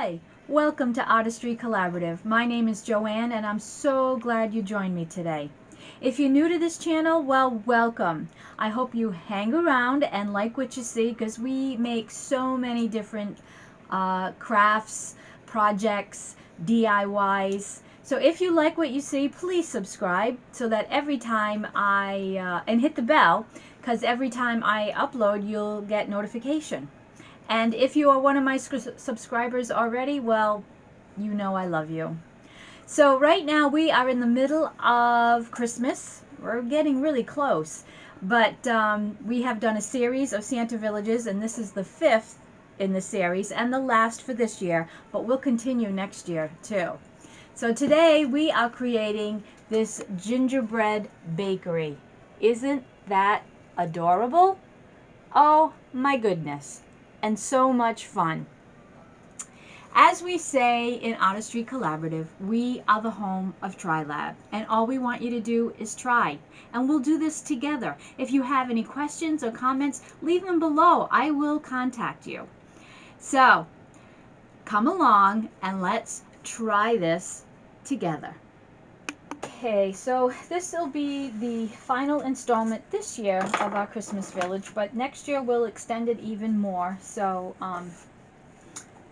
Hi, welcome to Artistry Collaborative. My name is JoAnn and I'm so glad you joined me today. If you're new to this channel, well, welcome. I hope you hang around and like what you see because we make so many different crafts, projects, DIYs. So if you like what you see, please subscribe so that every time and hit the bell, because every time I upload, you'll get notification. And if you are one of my subscribers already, well, you know I love you. So right now we are in the middle of Christmas. We're getting really close. But we have done a series of Santa villages, and this is the 5th in the series and the last for this year. But we'll continue next year too. So today we are creating this gingerbread bakery. Isn't that adorable? Oh my goodness. And so much fun. As we say in Artistry Collaborative, we are the home of TriLab, and all we want you to do is try. And we'll do this together. If you have any questions or comments, leave them below. I will contact you. So, come along and let's try this together. Okay, so this will be the final installment this year of our Christmas village, but next year we'll extend it even more. So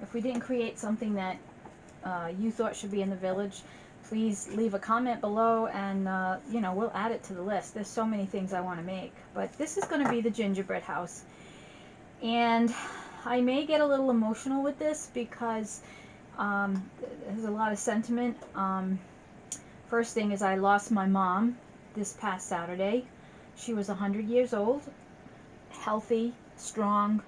if we didn't create something that you thought should be in the village, please leave a comment below and we'll add it to the list. There's so many things I want to make, but this is going to be the gingerbread house. And I may get a little emotional with this because there's a lot of sentiment. First thing is I lost my mom this past Saturday. She was 100 years old, healthy, strong,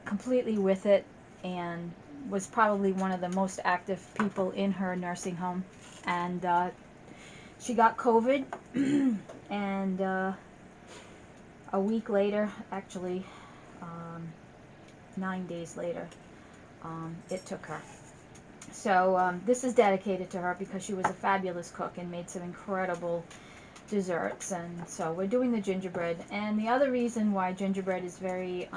completely with it, and was probably one of the most active people in her nursing home. And she got COVID, and a week later, actually 9 days later, it took her. So this is dedicated to her because she was a fabulous cook and made some incredible desserts. And so we're doing the gingerbread. And the other reason why gingerbread is very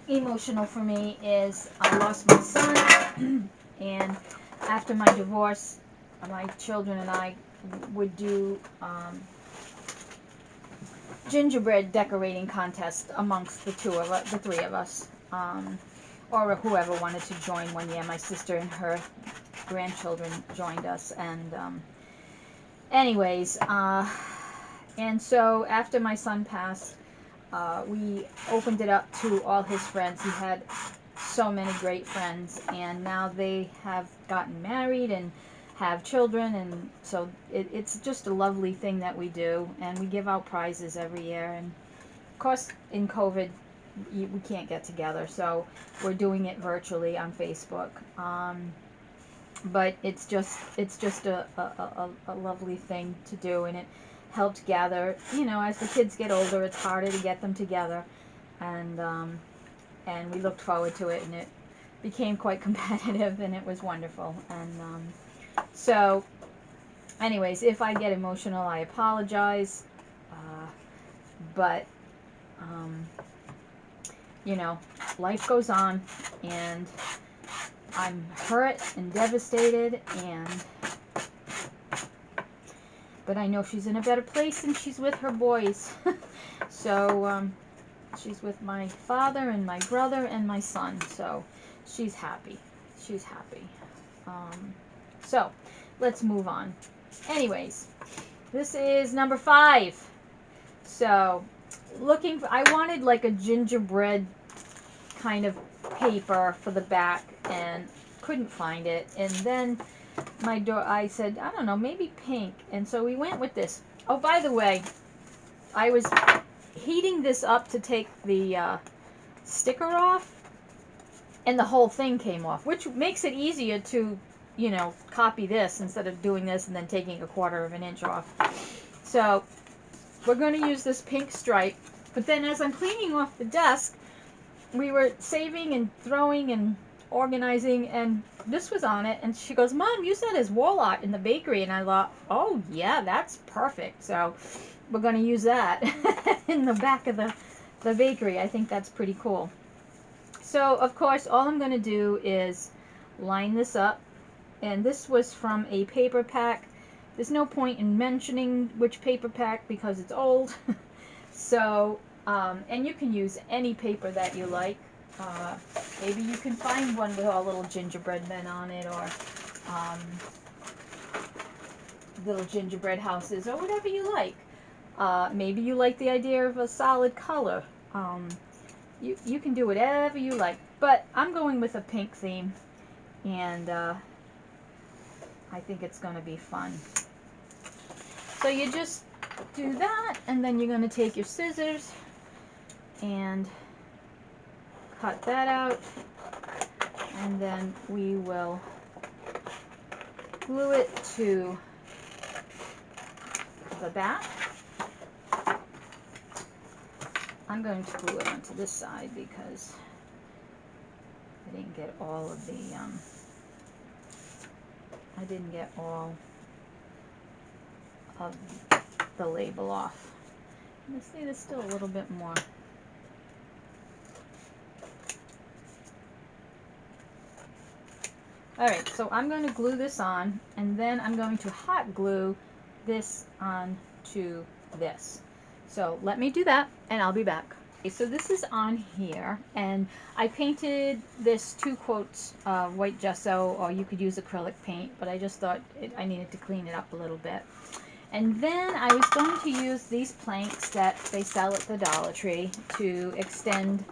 emotional for me is I lost my son, and after my divorce, my children and I would do gingerbread decorating contest amongst the three of us. Or whoever wanted to join one year. My sister and her grandchildren joined us. And anyways, and so after my son passed, we opened it up to all his friends. He had so many great friends, and now they have gotten married and have children, and so it's just a lovely thing that we do. And we give out prizes every year. And of course, in COVID, we can't get together, so we're doing it virtually on Facebook. But it's just a lovely thing to do, and it helped gather. As the kids get older, it's harder to get them together, and we looked forward to it, and it became quite competitive, and it was wonderful. And so, anyways, if I get emotional, I apologize, but life goes on, and I'm hurt and devastated, but I know she's in a better place, and she's with her boys. So she's with my father and my brother and my son, so she's happy. She's happy. So let's move on. Anyways, this is number 5. So I wanted like a gingerbread kind of paper for the back, and couldn't find it. And then I said, I don't know, maybe pink. And so we went with this. Oh, by the way, I was heating this up to take the sticker off, and the whole thing came off, which makes it easier to, copy this instead of doing this and then taking 1/4 of an inch off. So we're going to use this pink stripe. But then as I'm cleaning off the desk, we were saving and throwing and organizing, and this was on it. And she goes, Mom, use that as wall art in the bakery. And I thought, oh yeah, that's perfect. So we're going to use that in the back of the bakery. I think that's pretty cool. So of course all I'm going to do is line this up, and this was from a paper pack. There's no point in mentioning which paper pack because it's old. So and you can use any paper that you like. Maybe you can find one with all little gingerbread men on it, or little gingerbread houses, or whatever you like. Maybe you like the idea of a solid color. You can do whatever you like, but I'm going with a pink theme, and I think it's going to be fun. So you just do that, and then you're going to take your scissors and cut that out, and then we will glue it to the back. I'm going to glue it onto this side because I didn't get all of the, I didn't get all of the label off. You see there's still a little bit more. Alright, so I'm going to glue this on, and then I'm going to hot glue this onto this. So let me do that, and I'll be back. Okay, so this is on here, and I painted this 2 coats of white gesso, or you could use acrylic paint, but I just thought I needed to clean it up a little bit. And then I was going to use these planks that they sell at the Dollar Tree to extend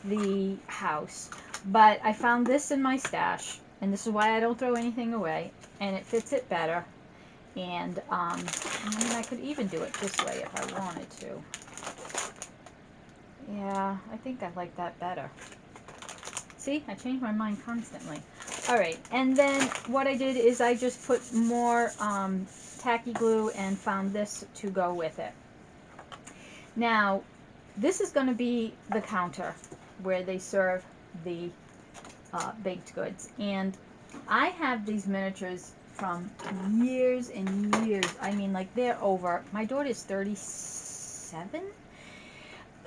the house. But I found this in my stash, and this is why I don't throw anything away, and it fits it better. And I mean, I could even do it this way if I wanted to. Yeah, I think I like that better. See, I change my mind constantly. Alright, and then what I did is I just put more tacky glue and found this to go with it. Now, this is going to be the counter where they serve the baked goods. And I have these miniatures from years and years. I mean, like, they're over, my daughter's 37?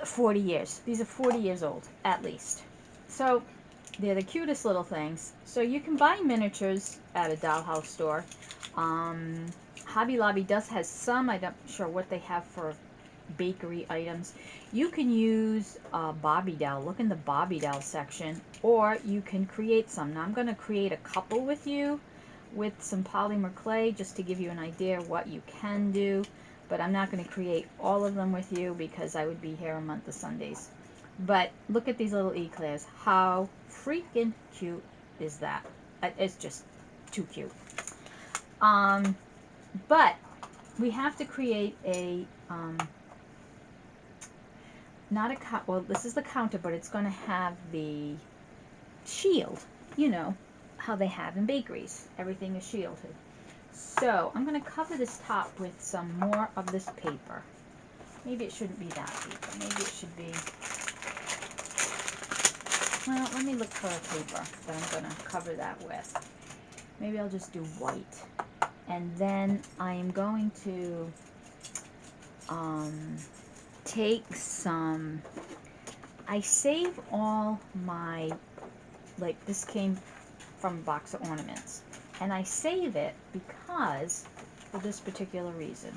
40 years. These are 40 years old, at least. So, they're the cutest little things. So you can buy miniatures at a dollhouse store. Hobby Lobby does have some. I'm not sure what they have for bakery items. You can use Bobby Doll. Look in the Bobby Doll section, or you can create some. Now I'm going to create a couple with you with some polymer clay just to give you an idea of what you can do, but I'm not going to create all of them with you because I would be here a month of Sundays. But look at these little eclairs. How freaking cute is that? It's just too cute. But we have to create a not a well, this is the counter, but it's going to have the shield, you know how they have in bakeries. Everything is shielded. So I'm going to cover this top with some more of this paper. Maybe it shouldn't be that paper. Maybe it should be, well, let me look for a paper that I'm going to cover that with. Maybe I'll just do white. And then I'm going to take some, I save all my, like, this came from a box of ornaments, and I save it because, for this particular reason.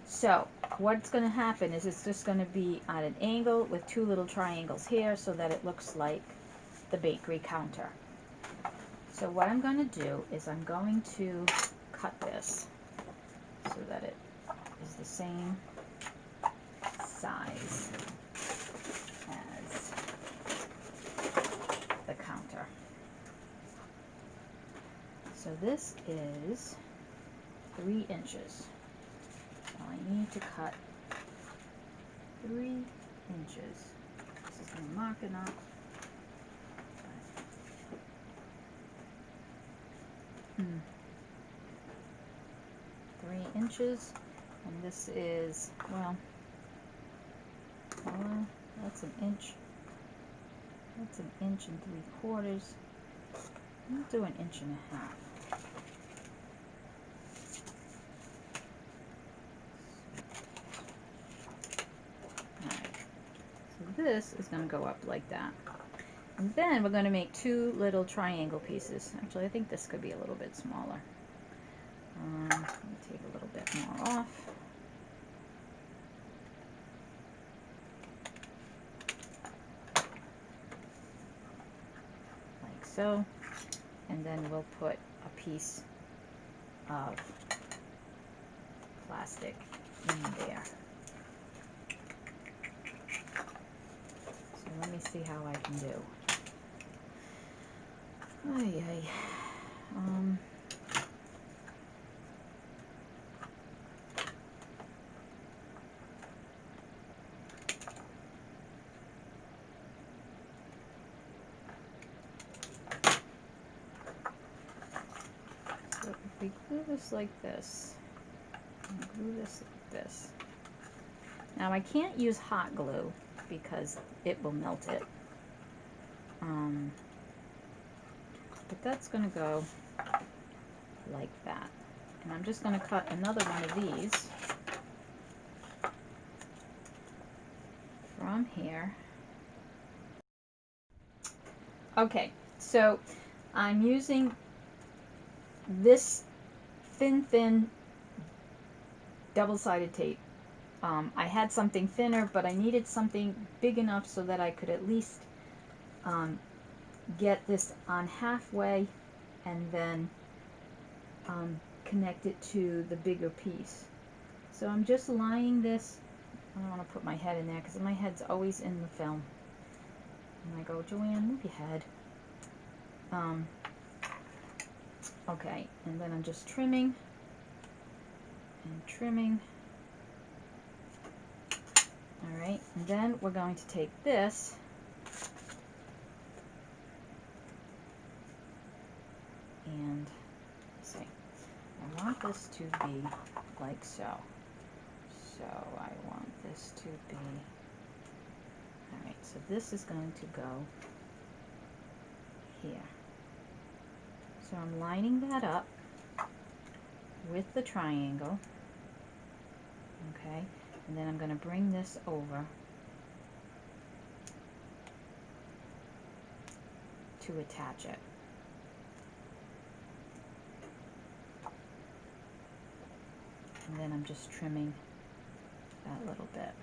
So what's going to happen is it's just going to be at an angle with 2 little triangles here so that it looks like the bakery counter. So what I'm going to do is I'm going to cut this so that it is the same size as the counter. So this is 3 inches. So I need to cut 3 inches. This is going to mark it up. 3 inches, and this is, well, that's an inch. That's 1 inch and 3/4. I'll do 1.5 inches. Alright, so this is going to go up like that. And then we're going to make two little triangle pieces. Actually, I think this could be a little bit smaller. Let me take a little bit more off. Like so. And then we'll put a piece of plastic in there. So let me see how I can do. Ay, ay. So if we glue this like this, and glue this like this. Now I can't use hot glue because it will melt it. But that's going to go like that. And I'm just going to cut another one of these from here. Okay, so I'm using this thin double-sided tape. I had something thinner, but I needed something big enough so that I could at least get this on halfway and then connect it to the bigger piece. So I'm just lining this. I don't want to put my head in there because my head's always in the film. And I go, JoAnn, move your head. Okay, and then I'm just trimming and trimming. Alright, and then we're going to take this and see. I want this to be like so. So I want this to be, alright, so this is going to go here. So I'm lining that up with the triangle, okay, and then I'm going to bring this over to attach it. And then I'm just trimming that little bit.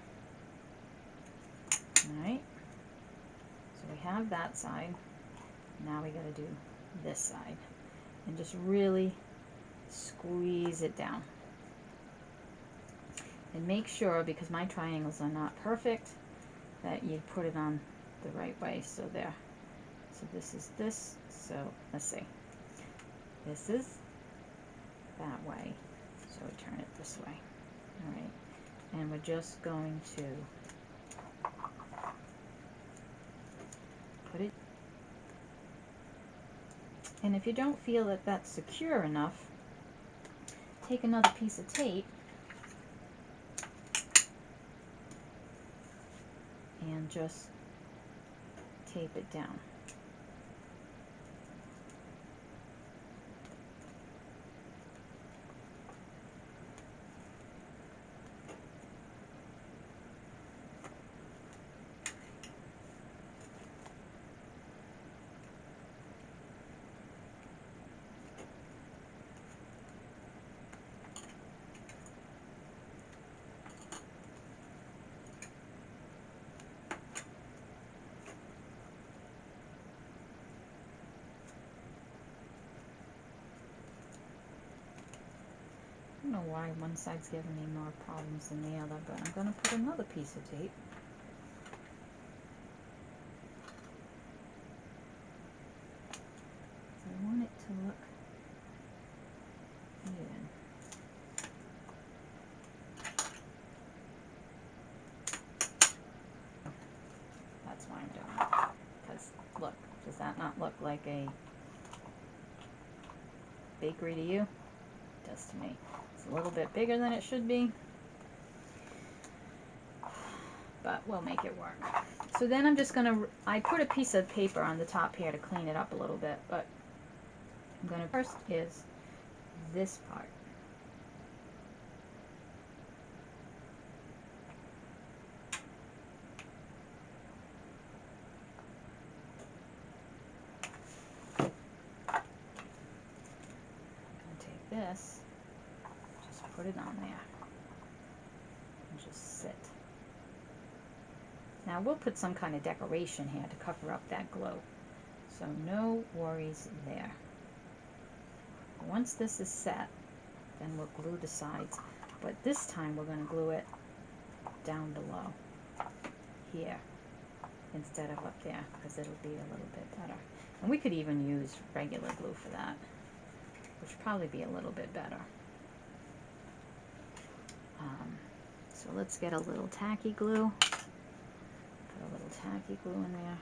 Alright, so we have that side. Now we got to do this side. And just really squeeze it down. And make sure, because my triangles are not perfect, that you put it on the right way. So there. So this is this. So let's see. This is that way. So we turn it this way. Alright. And we're just going to put it. And if you don't feel that that's secure enough, take another piece of tape and just tape it down. I don't know why one side's giving me more problems than the other, but I'm going to put another piece of tape. I want it to look even. That's why I'm doing it. Because, look, does that not look like a bakery to you? It does to me. It's a little bit bigger than it should be, but we'll make it work. So then I'm just going to, I put a piece of paper on the top here to clean it up a little bit, but I'm going to, first is this part. this, just put it on there and just sit. Now we'll put some kind of decoration here to cover up that glue, so no worries there. Once this is set, then we'll glue the sides, but this time we're going to glue it down below here instead of up there, because it'll be a little bit better. And we could even use regular glue for that, which would probably be a little bit better. So let's get a little tacky glue. Put a little tacky glue in there.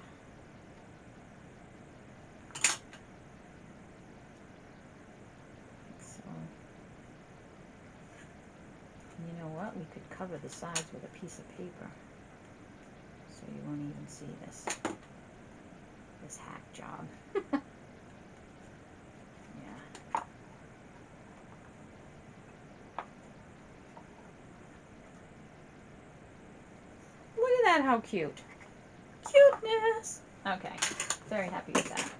Like so. And you know what? We could cover the sides with a piece of paper, so you won't even see this hack job. Yeah. Look at that, how cute. Cuteness! Okay, very happy with that.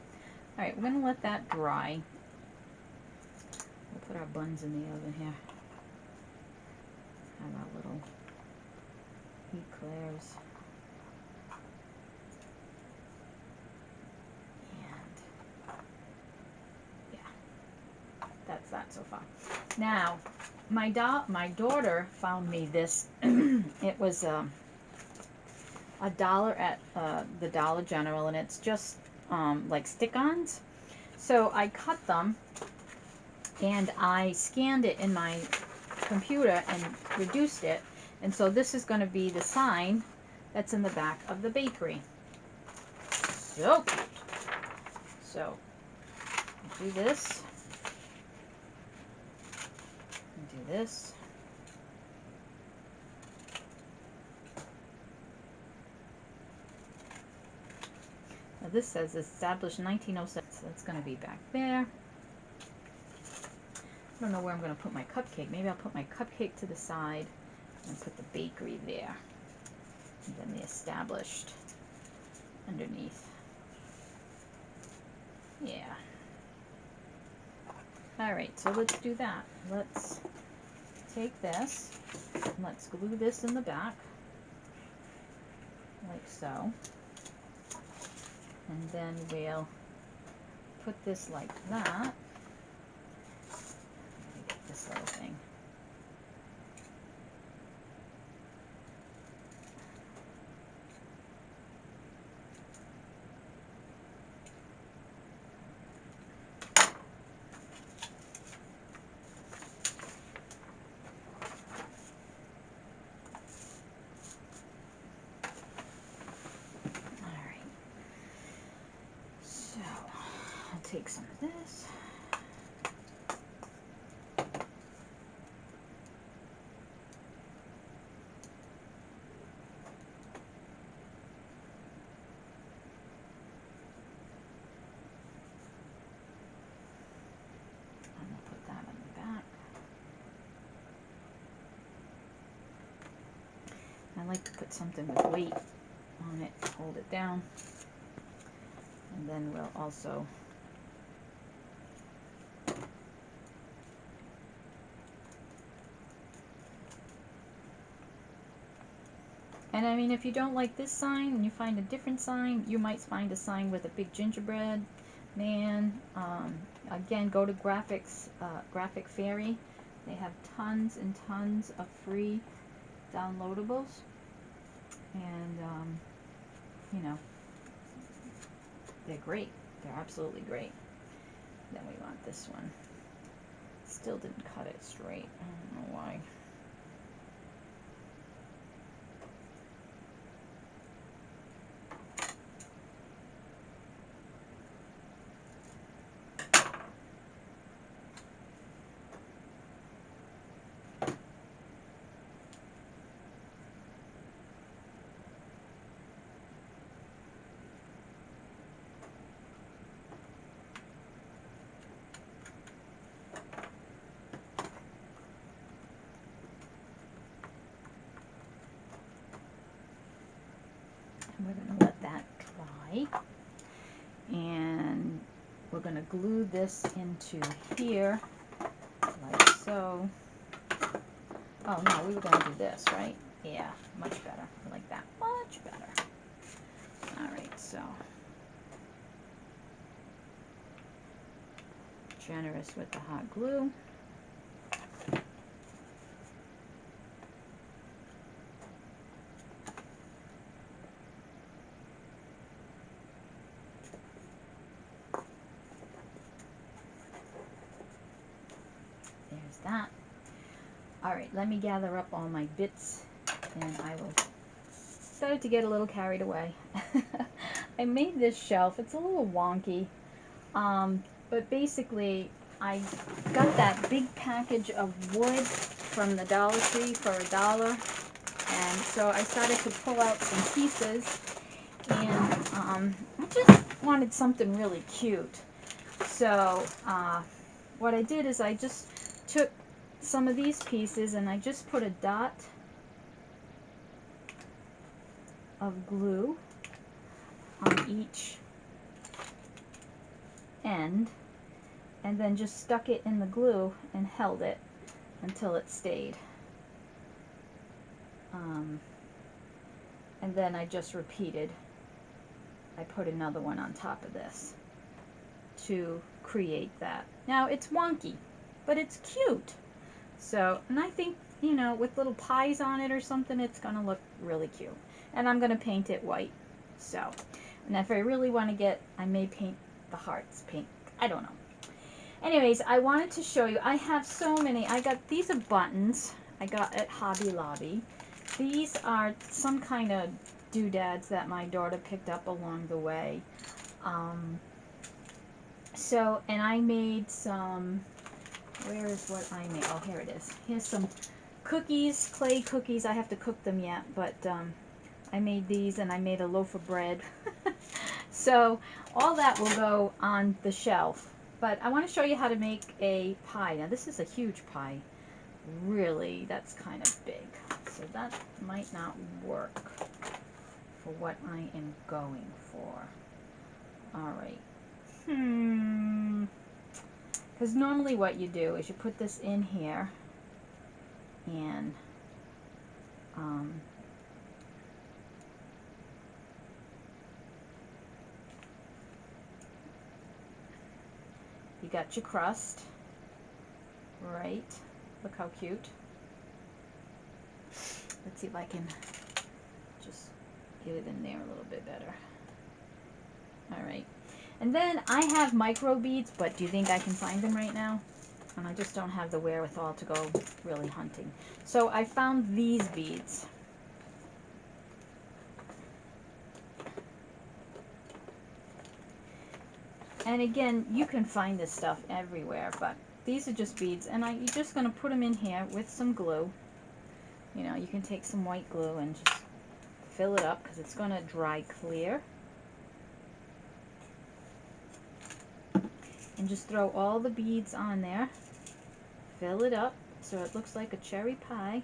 Alright, we're going to let that dry. We'll put our buns in the oven here. Have our little eclairs. And yeah, that's that so far. Now, my daughter found me this. It was $1 at the Dollar General, and it's just like stick-ons. So I cut them and I scanned it in my computer and reduced it, and so this is going to be the sign that's in the back of the bakery. So cute. So do this, do this. Now this says established 1907, so that's going to be back there. I don't know where I'm going to put my cupcake. Maybe I'll put my cupcake to the side and put the bakery there. And then the established underneath. Yeah. Alright, so let's do that. Let's take this and let's glue this in the back. Like so. And then we'll put this like that. This little thing. All right. So I'll take some of this. I like to put something with weight on it to hold it down. And then we'll also and I mean, if you don't like this sign and you find a different sign, you might find a sign with a big gingerbread man. Again, go to Graphic Fairy. They have tons and tons of free downloadables, and you know, they're great. They're absolutely great. Then we want this one. Still didn't cut it straight. I don't know why. We're going to let that dry, and we're going to glue this into here Oh no, we were going to do this, right? Yeah, much better. I like that. Much better. Alright, so generous with the hot glue. There's that. Alright, let me gather up all my bits and I will started to get a little carried away. I made this shelf. It's a little wonky. But basically, I got that big package of wood from the Dollar Tree for $1. And so I started to pull out some pieces. And I just wanted something really cute. So what I did is I just took some of these pieces and I just put a dot of glue on each end and then just stuck it in the glue and held it until it stayed. And then I just repeated. I put another one on top of this to create that. Now it's wonky, but it's cute. So, and I think, you know, with little pies on it or something, it's going to look really cute. And I'm going to paint it white. So, and if I really want to get, I may paint the hearts pink. I don't know. Anyways, I wanted to show you, I have so many. I got, these are buttons I got at Hobby Lobby. These are some kind of doodads that my daughter picked up along the way. So, and I made some, where is what I made? Oh, here it is. Here's some cookies, clay cookies. I have to cook them yet, but I made these and I made a loaf of bread. So all that will go on the shelf. But I want to show you how to make a pie. Now this is a huge pie. Really, that's kind of big. So that might not work for what I am going for. Alright. Because normally what you do is you put this in here and you got your crust, right? Look how cute. Let's see if I can just get it in there a little bit better. Alright. And then I have micro beads, but do you think I can find them right now? And I just don't have the wherewithal to go really hunting. So I found these beads. And again, you can find this stuff everywhere, but these are just beads. And you're just going to put them in here with some glue. You know, you can take some white glue and just fill it up because it's going to dry clear. And just throw all the beads on there. Fill it up so it looks like a cherry pie.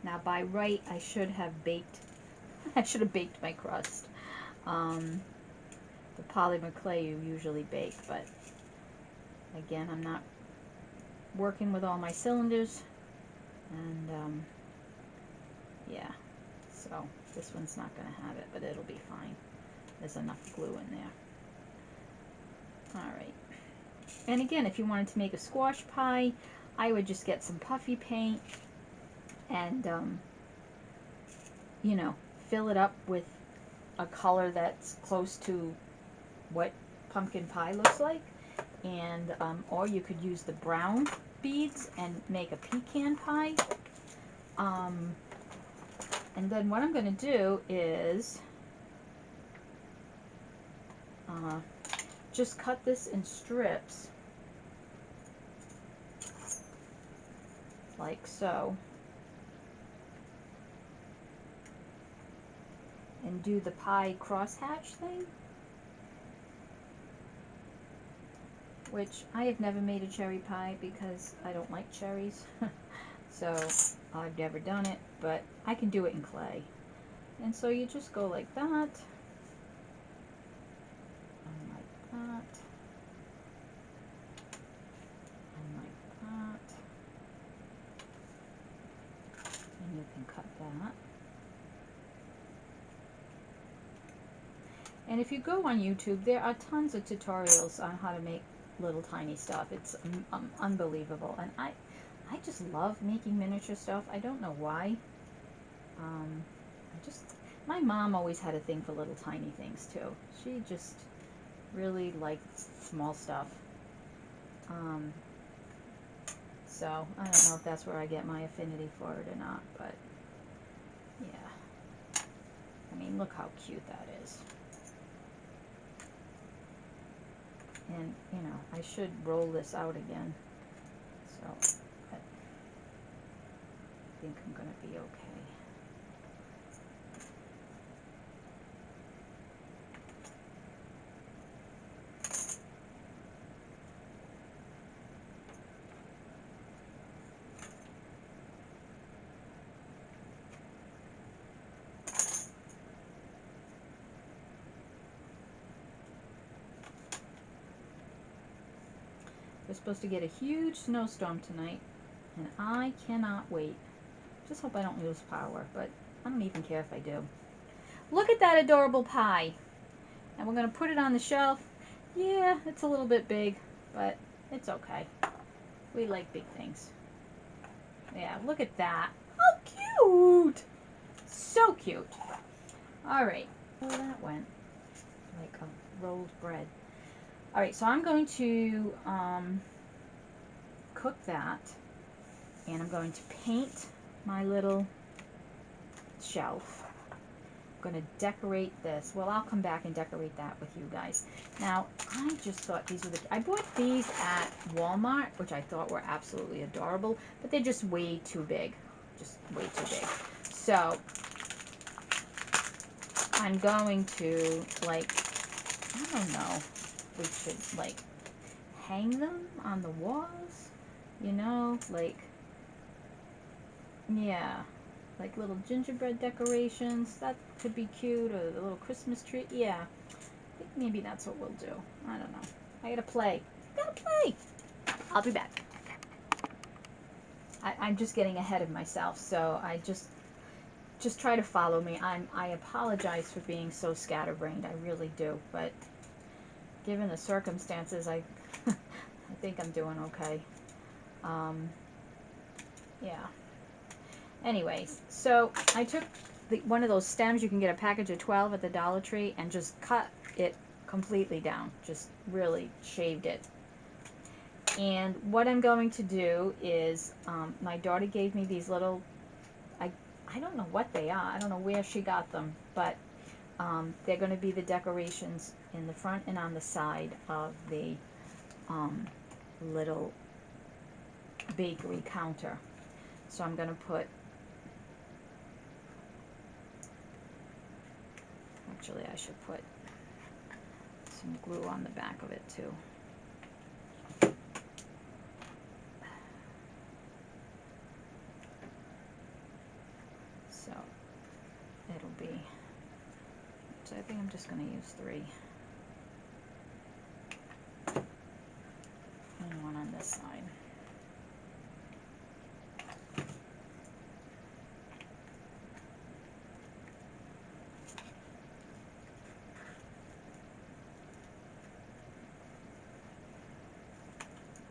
Now by right, I should have baked my crust. The polymer clay you usually bake, but again, I'm not working with all my cylinders, and yeah, so this one's not going to have it, but it'll be fine. There's enough glue in there. Alright, and again, if you wanted to make a squash pie, I would just get some puffy paint and you know, fill it up with a color that's close to what pumpkin pie looks like, and or you could use the brown beads and make a pecan pie. And then what I'm going to do is just cut this in strips like so, and do the pie crosshatch thing which I have never made a cherry pie because I don't like cherries. So I've never done it, but I can do it in clay. And so you just go like that, and like that, and like that, and you can cut that. And if you go on YouTube, there are tons of tutorials on how to make little tiny stuff. It's unbelievable, and I just love making miniature stuff. I don't know why. My mom always had a thing for little tiny things too. She just really liked small stuff. So I don't know if that's where I get my affinity for it or not, but yeah. I mean, look how cute that is. And, you know, I should roll this out again. So, but I think I'm going to be okay. We're supposed to get a huge snowstorm tonight, and I cannot wait. Just hope I don't lose power, but I don't even care if I do. Look at that adorable pie. And we're going to put it on the shelf. Yeah, it's a little bit big, but it's okay. We like big things. Yeah, look at that. How cute! So cute. All right. Oh, that went like a rolled bread. All right, so I'm going to cook that, and I'm going to paint my little shelf. I'm going to decorate this. Well, I'll come back and decorate that with you guys. Now, I just thought these were I bought these at Walmart, which I thought were absolutely adorable, but they're just way too big. Just way too big. So, I'm going to, like, I don't know, we should, like, hang them on the walls, you know, like, yeah, like little gingerbread decorations. That could be cute, or a little Christmas tree. Yeah, I think maybe that's what we'll do. I don't know. I gotta play. I'll be back. I'm just getting ahead of myself, so I just try to follow me. I apologize for being so scatterbrained. I really do, but given the circumstances, I think I'm doing okay. Yeah. Anyways, so I took one of those stems. You can get a package of 12 at the Dollar Tree, and just cut it completely down. Just really shaved it. And what I'm going to do is, my daughter gave me these little, I don't know what they are. I don't know where she got them, but they're going to be the decorations in the front and on the side of the little bakery counter. So I'm going to put, actually I should put some glue on the back of it too. So it'll be, so I think I'm just going to use 3. And one on this side.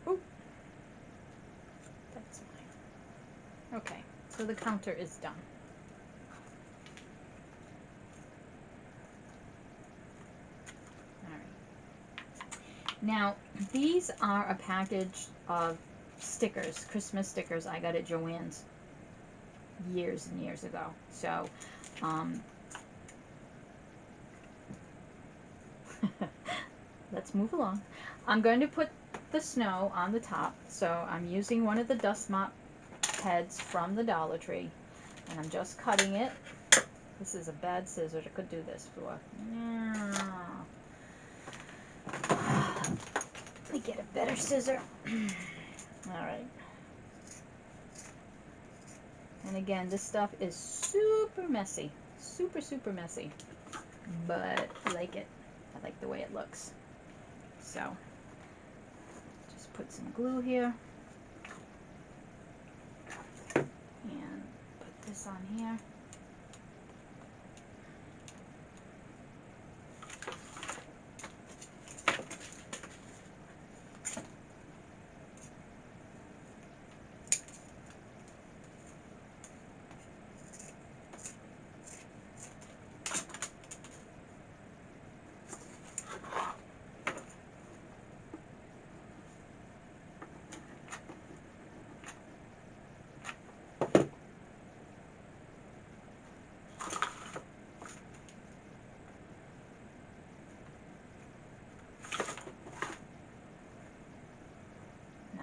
Ooh. That's fine. Okay, so the counter is done. Now, these are a package of stickers, Christmas stickers I got at JoAnn's years and years ago. So, let's move along. I'm going to put the snow on the top. So, I'm using one of the dust mop heads from the Dollar Tree. And I'm just cutting it. This is a bad scissors. I could do this for. me get a better scissor. All right. And again, this stuff is super messy. Super, super messy. But I like it. I like the way it looks. So, just put some glue here. And put this on here.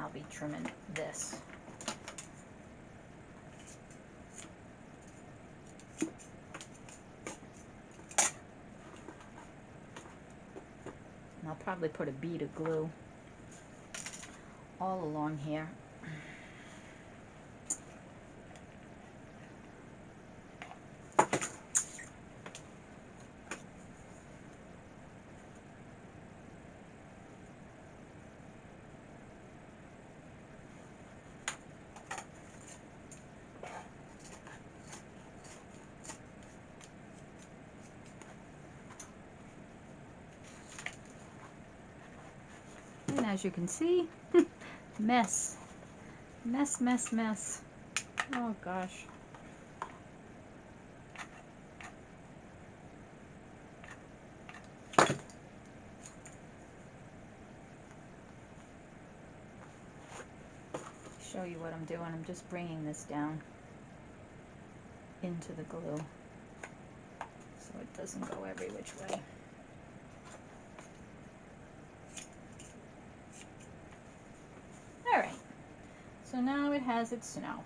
I'll be trimming this. And I'll probably put a bead of glue all along here. And as you can see, mess. Mess, mess, mess. Oh gosh. Show you what I'm doing. I'm just bringing this down into the glue so it doesn't go every which way. Alright, so now it has its snow.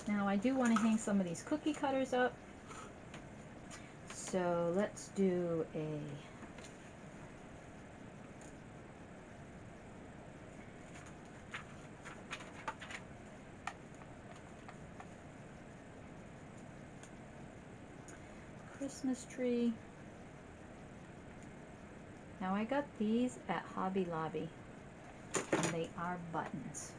Now I do want to hang some of these cookie cutters up, so let's do a Christmas tree. Now I got these at Hobby Lobby, and they are buttons.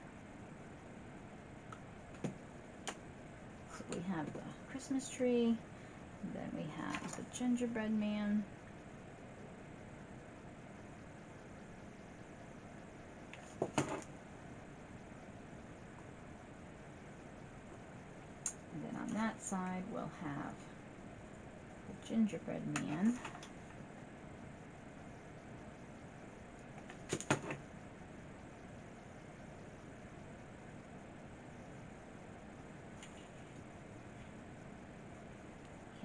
So we have the Christmas tree, and then we have the gingerbread man. And then on that side we'll have the gingerbread man.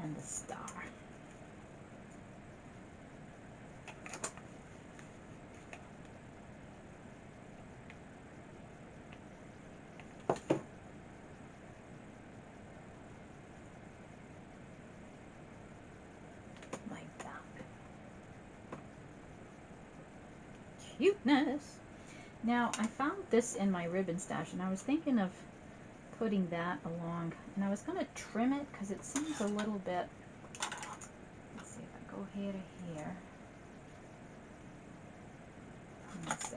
And the star. Like that. Cuteness! Now, I found this in my ribbon stash, and I was thinking of putting that along, and I was going to trim it because it seems a little bit, let's see if I go here to here, let's see,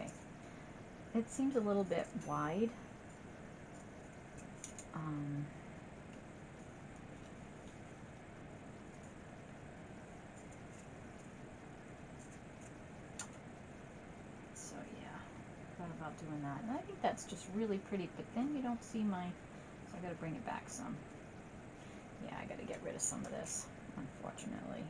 it seems a little bit wide. So yeah, thought about doing that, and I think that's just really pretty, but then you don't see my, so I got to bring it back some. Yeah, I got to get rid of some of this, unfortunately.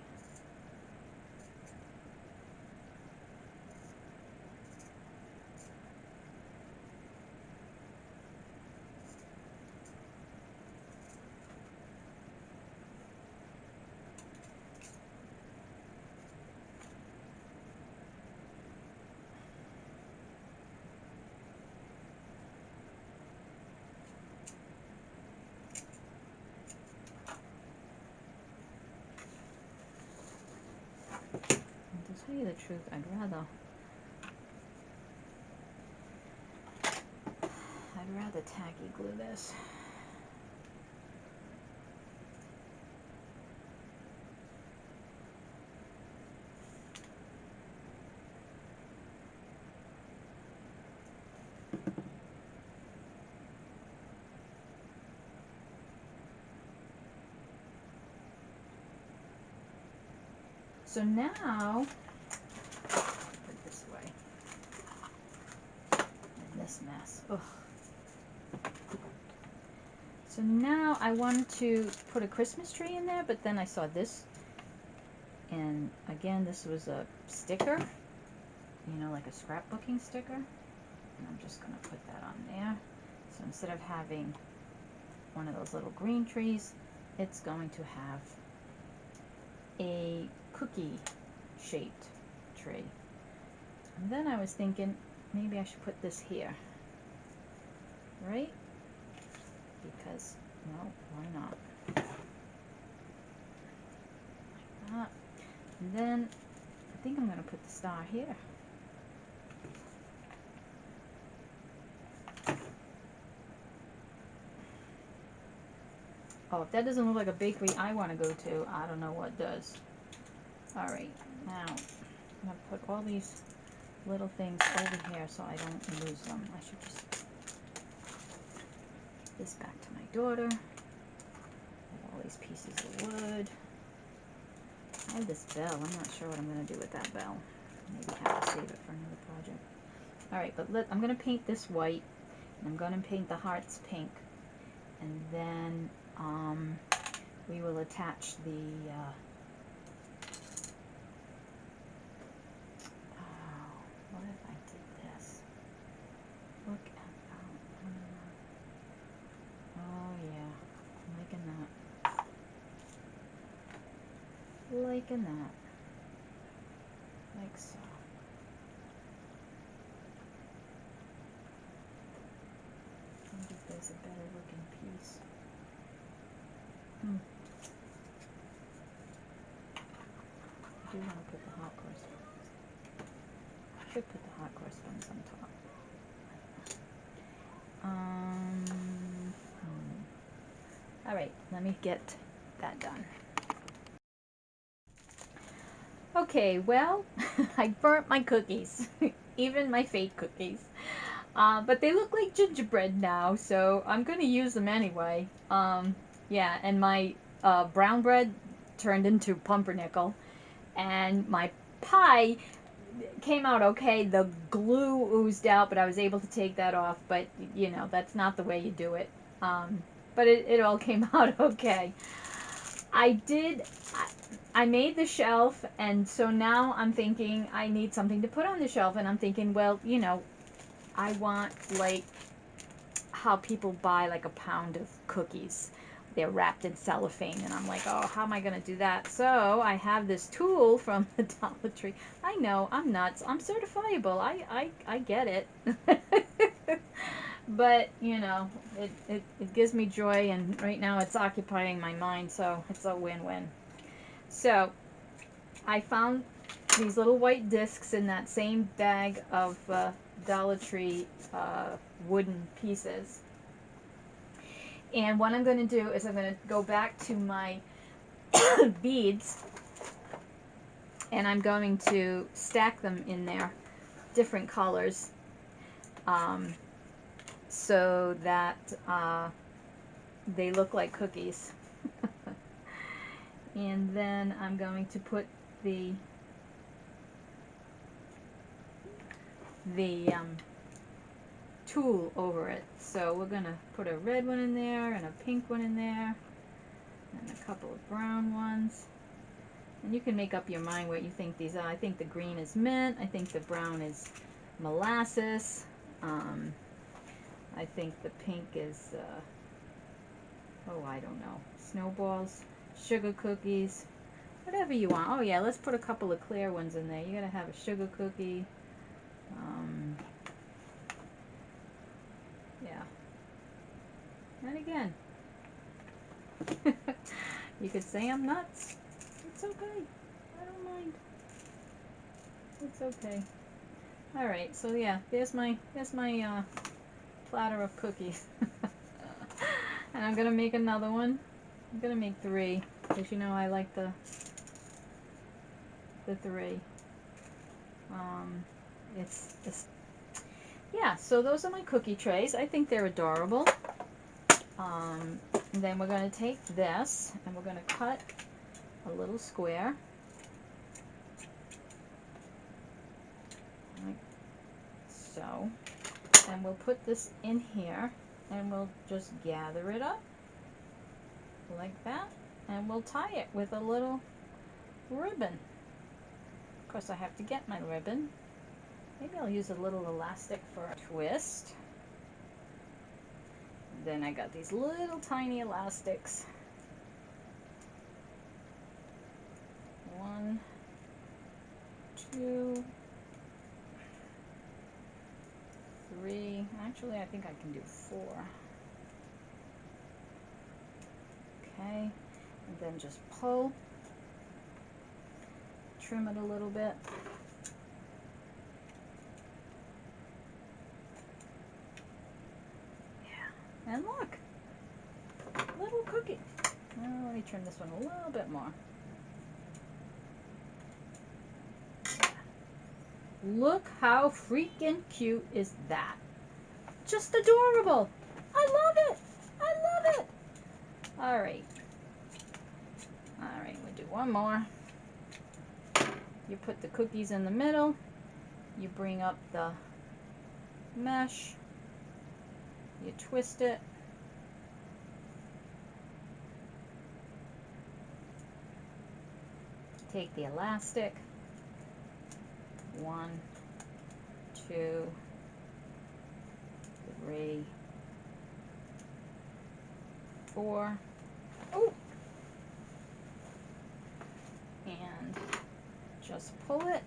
tell you the truth, I'd rather tacky glue this. So now, put it this way, in this mess. Ugh. So now I wanted to put a Christmas tree in there, but then I saw this, and again, this was a sticker, you know, like a scrapbooking sticker, and I'm just going to put that on there. So instead of having one of those little green trees, it's going to have a cookie shaped tree. And then I was thinking maybe I should put this here, right? Because, no, why not? Like that. And then I think I'm going to put the star here. Oh, if that doesn't look like a bakery I want to go to, I don't know what does. Alright, now I'm going to put all these little things over here so I don't lose them. I should just put this back to my daughter. All these pieces of wood. I have this bell. I'm not sure what I'm going to do with that bell. Maybe have to save it for another project. Alright, but I'm going to paint this white. And I'm going to paint the hearts pink. And then we will attach the what if I did this? Look at that. Oh yeah, I'm liking that. Liking that. Like so. I wonder if there's a better looking piece. I do want to put the hot correspondence. I should put the hot correspondence on top. Alright, let me get that done. Okay, well, I burnt my cookies, even my fake cookies. But they look like gingerbread now, so I'm going to use them anyway. Yeah, and my brown bread turned into pumpernickel, and my pie came out okay. The glue oozed out, but I was able to take that off, but, you know, that's not the way you do it. But it all came out okay. I made the shelf, and so now I'm thinking I need something to put on the shelf, and I'm thinking, well, you know, I want, like, how people buy, like, a pound of cookies. They're wrapped in cellophane, and I'm like, oh, how am I going to do that? So I have this tool from the Dollar Tree. I know, I'm nuts. I'm certifiable. I get it. But, you know, it gives me joy, and right now it's occupying my mind, so it's a win-win. So I found these little white discs in that same bag of Dollar Tree wooden pieces. And what I'm going to do is I'm going to go back to my beads, and I'm going to stack them in there, different colors, so that they look like cookies. And then I'm going to put the tool over it. So we're going to put a red one in there, and a pink one in there, and a couple of brown ones. And you can make up your mind what you think these are. I think the green is mint. I think the brown is molasses. I think the pink is, oh, I don't know, snowballs, sugar cookies, whatever you want. Oh yeah, let's put a couple of clear ones in there. You gotta have a sugar cookie. Yeah. And again, you could say I'm nuts. It's okay. I don't mind. It's okay. All right, so yeah, there's my platter of cookies. And I'm gonna make another one. I'm gonna make 3 because you know I like the 3. It's yeah. So those are my cookie trays. I think they're adorable. And then we're gonna take this and we're gonna cut a little square like so, and we'll put this in here and we'll just gather it up like that, and we'll tie it with a little ribbon. Of course I have to get my ribbon. Maybe I'll use a little elastic for a twist. Then I got these little tiny elastics. 1, 2, 3. Actually, I think I can do 4. Okay, and then just pull, trim it a little bit. Yeah, and look, little cookie. Oh, let me trim this one a little bit more. Look how freaking cute is that? Just adorable. I love it. I love it. All right. All right, we'll do one more. You put the cookies in the middle. You bring up the mesh. You twist it. Take the elastic. 1, 2, 3, 4. Oh! And just pull it.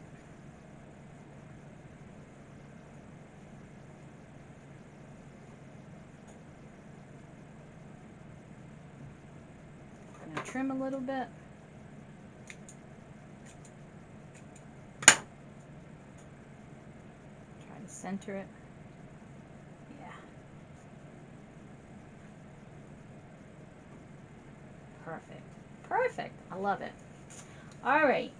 I'm going to trim a little bit. Try to center it. Yeah. Perfect. Perfect. I love it. All right.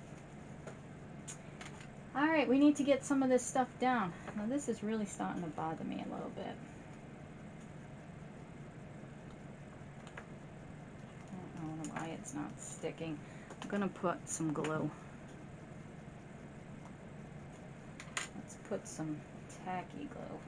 All right, we need to get some of this stuff down. Now this is really starting to bother me a little bit. I don't know why it's not sticking. I'm gonna put some glue. Let's put some tacky glue.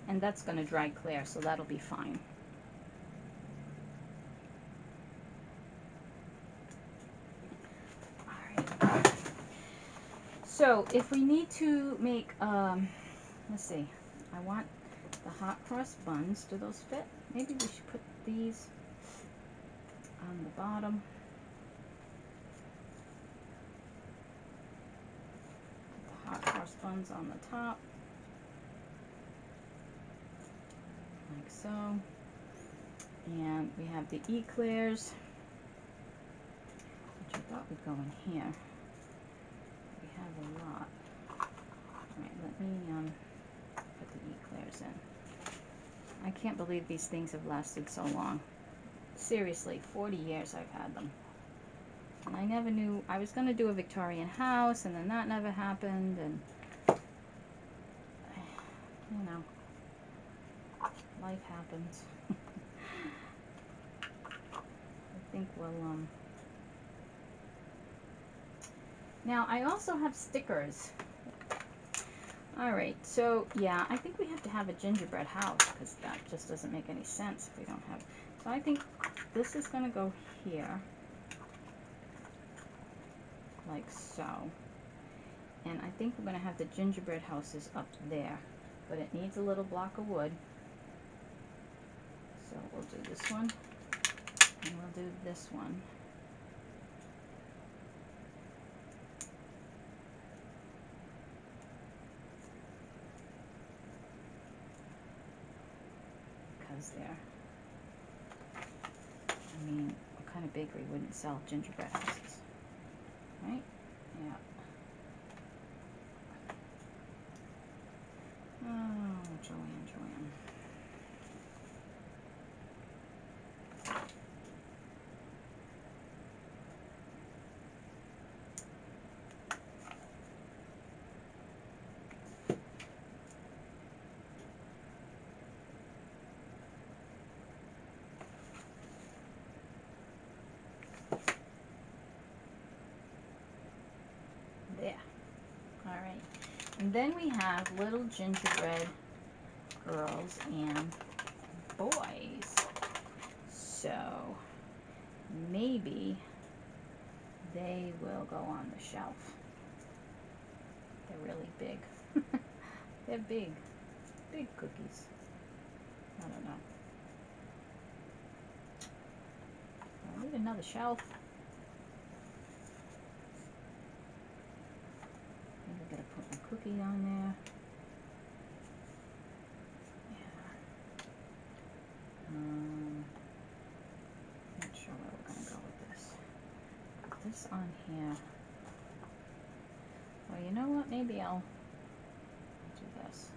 And that's going to dry clear, so that'll be fine. Alright. So if we need to make, let's see, I want the hot cross buns. Do those fit? Maybe we should put these on the bottom. Put the hot cross buns on the top. Like so. And we have the eclairs, which I thought would go in here. We have a lot. Alright, let me put the eclairs in. I can't believe these things have lasted so long. Seriously, 40 years I've had them. And I never knew I was going to do a Victorian house, and then that never happened, and you know, life happens. I think we'll now I also have stickers. Alright, so yeah, I think we have to have a gingerbread house, because that just doesn't make any sense if we don't have. So I think this is going to go here, like so. And I think we're going to have the gingerbread houses up there, but it needs a little block of wood. So we'll do this one, and we'll do this one. is there? I mean, what kind of bakery wouldn't sell gingerbread houses? Right? Yeah. Oh, JoAnn, JoAnn. There. All right. And then we have little gingerbread girls and boys. So maybe they will go on the shelf. They're really big. They're big. Big cookies. I don't know. I need another shelf. Maybe I gotta put my cookie on there. Not sure where we're going to go with this. Put this on here. Well, you know what? Maybe I'll do this.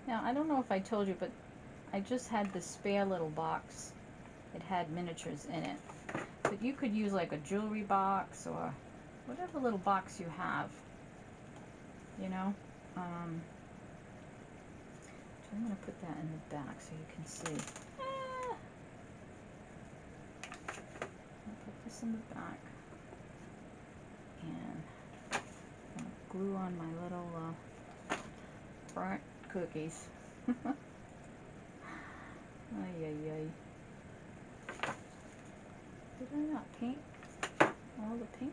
Now, I don't know if I told you, but I just had this spare little box. It had miniatures in it. But you could use like a jewelry box or whatever little box you have, you know. So I'm going to put that in the back so you can see. I'll put this in the back. And I'll glue on my little burnt cookies. Ay, ay, ay. Did I not paint all the pink?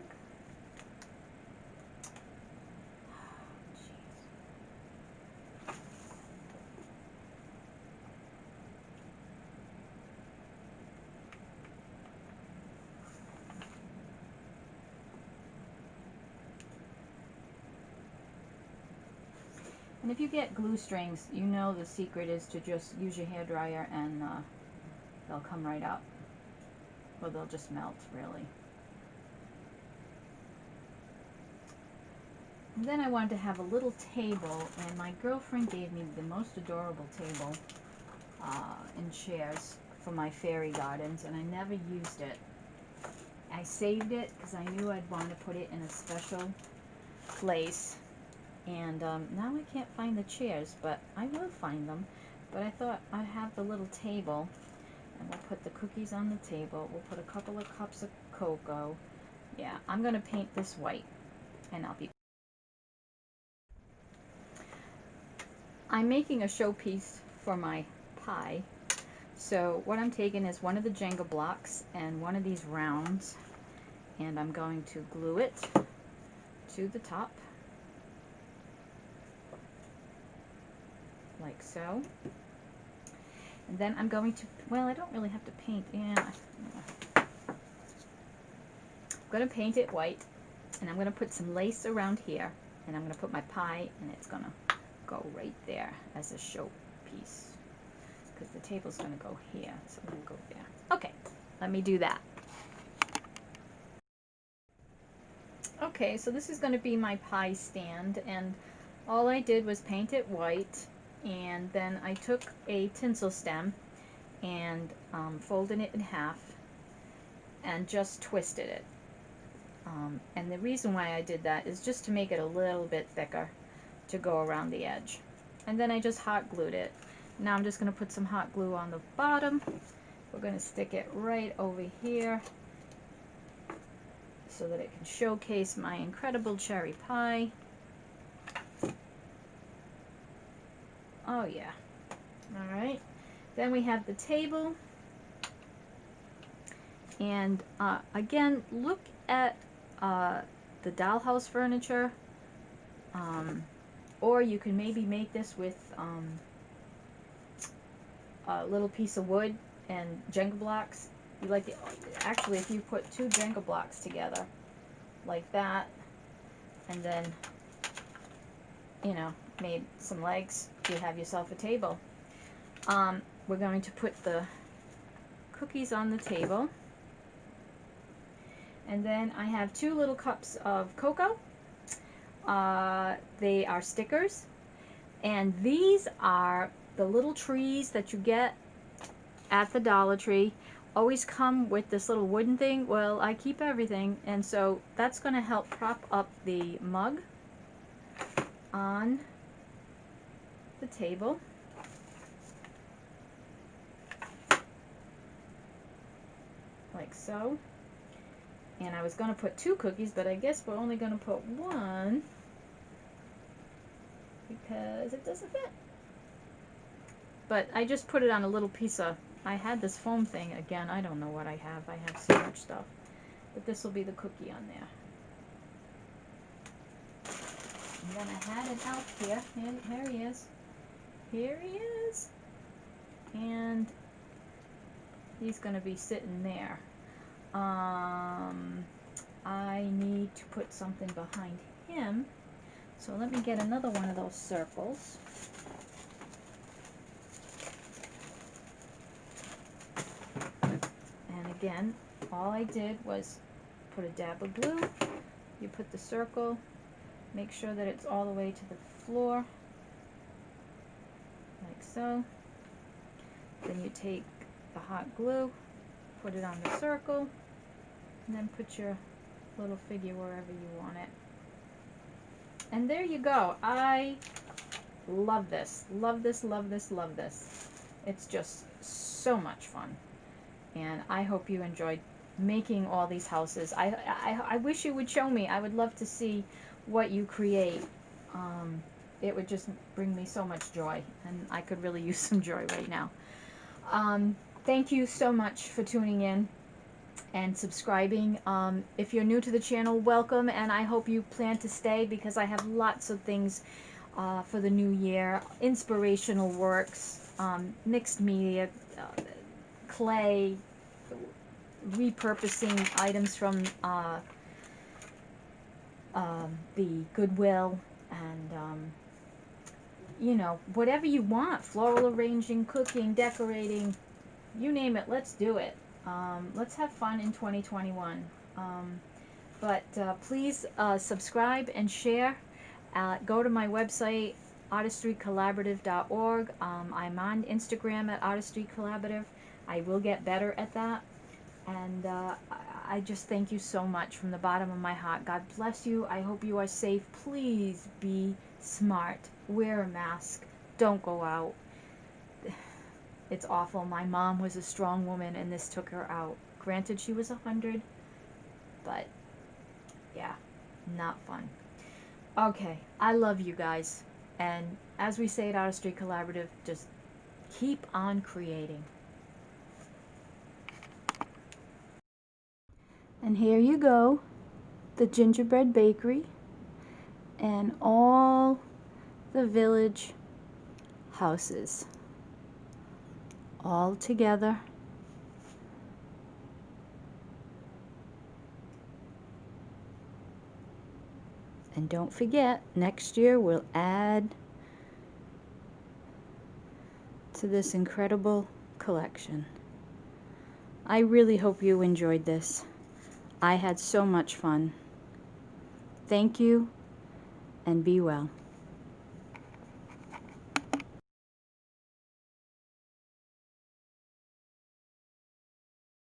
And if you get glue strings, you know the secret is to just use your hairdryer and they'll come right up. Or they'll just melt, really. And then I wanted to have a little table, and my girlfriend gave me the most adorable table and chairs for my fairy gardens, and I never used it. I saved it because I knew I'd want to put it in a special place. And now I can't find the chairs, but I will find them. But I thought I'd have the little table, and we'll put the cookies on the table. We'll put a couple of cups of cocoa. Yeah, I'm going to paint this white, and I'll be... I'm making a showpiece for my pie. So what I'm taking is one of the Jenga blocks and one of these rounds, and I'm going to glue it to the top. Like so. And then I'm going to, well, I don't really have to paint. Yeah. I'm going to paint it white, and I'm going to put some lace around here, and I'm going to put my pie, and it's going to go right there as a showpiece, because the table's going to go here, so we'll go there. Okay, let me do that. Okay, so this is going to be my pie stand, and all I did was paint it white. And then I took a tinsel stem and folded it in half and just twisted it. And the reason why I did that is just to make it a little bit thicker to go around the edge. And then I just hot glued it. Now I'm just going to put some hot glue on the bottom. We're going to stick it right over here so that it can showcase my incredible cherry pie. Oh yeah. All right. Then we have the table. And again, look at the dollhouse furniture, or you can maybe make this with a little piece of wood and Jenga blocks. You like the, actually, if you put 2 Jenga blocks together like that, and then, you know, made some legs, you have yourself a table. We're going to put the cookies on the table. And then I have 2 little cups of cocoa. They are stickers. And these are the little trees that you get at the Dollar Tree. Always come with this little wooden thing. Well, I keep everything. And so that's going to help prop up the mug on the table. Like so. And I was going to put 2 cookies, but I guess we're only going to put 1 because it doesn't fit. But I just put it on a little piece of, I had this foam thing. Again, I don't know what I have. I have so much stuff. But this will be the cookie on there. And then I had an elf here. Here he is. Here he is. And he's going to be sitting there. I need to put something behind him. So let me get another one of those circles. And again, all I did was put a dab of glue. You put the circle, make sure that it's all the way to the floor, like so. Then you take the hot glue, put it on the circle, and then put your little figure wherever you want it. And there you go. I love this. Love this, love this, love this. It's just so much fun. And I hope you enjoyed making all these houses. I wish you would show me. I would love to see what you create. It would just bring me so much joy. And I could really use some joy right now. Thank you so much for tuning in and subscribing. If you're new to the channel, welcome, and I hope you plan to stay because I have lots of things for the new year. Inspirational works, mixed media, clay, repurposing items from the Goodwill, and you know, whatever you want, floral arranging, cooking, decorating, you name it, let's do it. Let's have fun in 2021. But please subscribe and share. Go to my website, artistrycollaborative.org. I'm on Instagram at artistrycollaborative. I will get better at that. And I just thank you so much from the bottom of my heart. God bless you. I hope you are safe. Please be smart. Wear a mask. Don't go out. It's awful. My mom was a strong woman, and this took her out. Granted, she was 100, but yeah, not fun. Okay, I love you guys. And as we say at Artistry Collaborative, just keep on creating. And here you go, the gingerbread bakery and all the village houses all together. And don't forget, next year we'll add to this incredible collection. I really hope you enjoyed this. I had so much fun. Thank you, and be well.